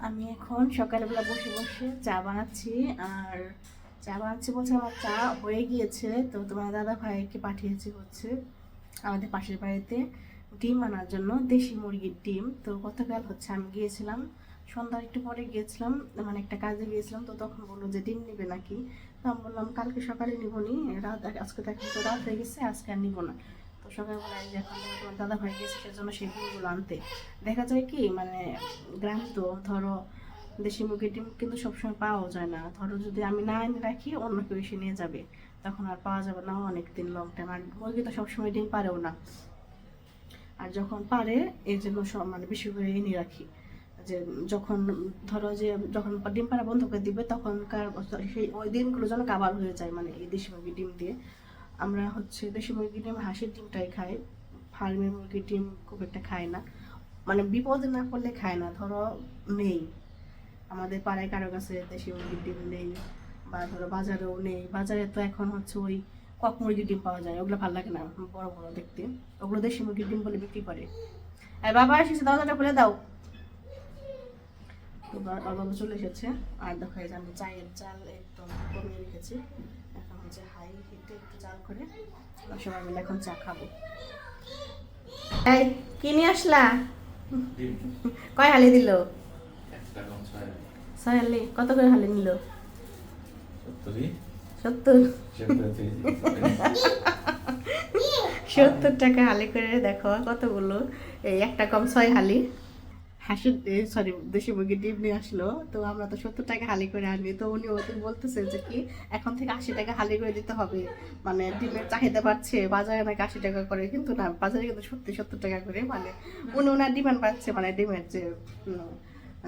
আমি এখন সকালবেলা বসে বসে চা বানাচ্ছি। আর চা বানাচ্ছি বলছে আমার চা হয়ে গিয়েছে, তো তোমার দাদা ভাইকে পাঠিয়েছি হচ্ছে আমাদের পাশের বাড়িতে ডিম আনার জন্য, দেশি মুরগির ডিম। তো গতকাল হচ্ছে আমি গিয়েছিলাম, সন্ধ্যার একটু পরে গিয়েছিলাম, মানে একটা কাজে গিয়েছিলাম। তো তখন বললো যে ডিম নিবে নাকি, তো আমি বললাম কালকে সকালে নিবো নি, রাত আজকে তো এখন তো রাত হয়ে গেছে, আজকে আর নিবো না। তো সকালবেলায় যে এখন তোমার দাদা ভাই গেছে সেজন্য সেই ডিমগুলো আনতে। দেখা যায় কি মানে গ্রাম তো ধরো দেশি মুরগির ডিম কিন্তু সবসময় পাওয়া যায় না। ধরো যদি আমি না এনে রাখি অন্য কেউ এসে নিয়ে যাবে, তখন আর পাওয়া যাবে না অনেক দিন, লং টাইম। আর মুরগি তো সবসময় ডিম পারেও না, আর যখন পারে এই জন্য সব মানে বেশি করে এনে রাখি। যে যখন ধরো যে যখন ডিম পাড়া বন্ধ করে দিবে তখনকার সেই ওই দিনগুলো যেন কাবার হয়ে যায়, মানে এই দেশি মুরগির ডিম দিয়ে। আমরা হচ্ছে দেশি মুরগির ডিম হাঁসের ডিমটাই খাই, ফার্মের মুরগির ডিম খুব একটা খাই না। মানে বিপদে না পড়লে খায় না, ধরো নেই আমাদের পাড়ায় কারো কাছে দেশি মুরগির ডিম নেই, বা ধরো বাজারেও নেই। বাজারে তো এখন হচ্ছে ওই কক মুরগির ডিম পাওয়া যায়, ওগুলো ভালো লাগে না, বড় বড় দেখতে। ওগুলো দেশি মুরগির ডিম বলে বিক্রি করে। আর বাবা এসেছে, দরজাটা খুলে দাও। তো বাবা চলে এসেছে। আর দেখো এই যে আমি চায়ের চাল একদম কমিয়ে রেখেছি, এখন হচ্ছে হাই হিটে একটু চাল করে সবাই মিলে এখন চা খাবো। এই কি নিয়ে আসলা? কয় হালি দিল? 6 হালি। কত করে হালি নিল? 70। 70 টাকা হালি করে। দেখো কতগুলো, এই একটা কম 6 হালি হাঁসের সরি দেশি মুরগির ডিম নিয়ে আসলো। তো আমরা তো 70 টাকা হালি করে আনি, তো উনি ওদের বলতেছে যে কি এখন থেকে 80 টাকা হালি করে দিতে হবে, মানে ডিমের চাহিদা বাড়ছে, বাজারে নাকি 80 টাকা করে, কিন্তু না বাজারে কিন্তু সত্যি 70 টাকা করে, মানে উনি ওনার ডিমান্ড বাড়ছে, মানে ডিমের যে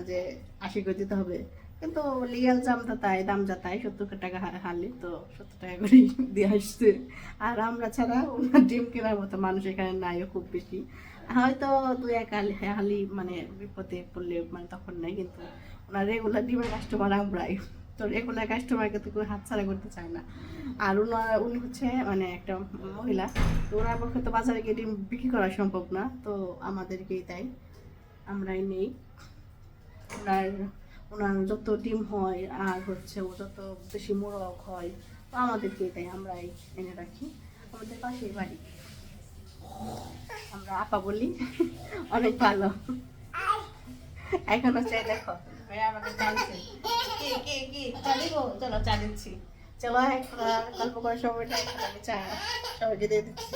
যে 80 করে দিতে হবে। কিন্তু লিগাল জামটা তাই, দাম যা তাই, 70 টাকা হালি, তো 70 টাকা করেই দিয়ে আসছে। আর আমরা ছাড়া ওনার ডিম কেনার মতো মানুষ এখানে নাই খুব বেশি, হয়তো 2-1 হালি মানে বিপদে পড়লে মানে তখন নাই, কিন্তু ওনার রেগুলার ডিমের কাস্টমার আমরাই। তো রেগুলার কাস্টমারকে তো কেউ হাতছাড়া করতে চায় না। আর উনি হচ্ছে মানে একটা মহিলা, তো ওনার পক্ষে তো বাজারে গিয়ে ডিম বিক্রি করা সম্ভব না, তো আমাদেরকেই তাই, আমরাই নেই। ওনার ওনার যত ডিম হয় আর হচ্ছে ও যত বেশি মোরগ হয়, তো আমাদেরকেই তাই, আমরাই এনে রাখি। আমাদের পাশেই বাড়ি, আমরা আপা বলি, অনেক ভালো। এখন হচ্ছে দেখো ভাইয়া আমাকে জানছে কি কি কি চা দিবো, চলো চা দিচ্ছি, চলো এখন গল্প করার সময়টা এখন আমি চা সবাইকে দিয়ে দিচ্ছি।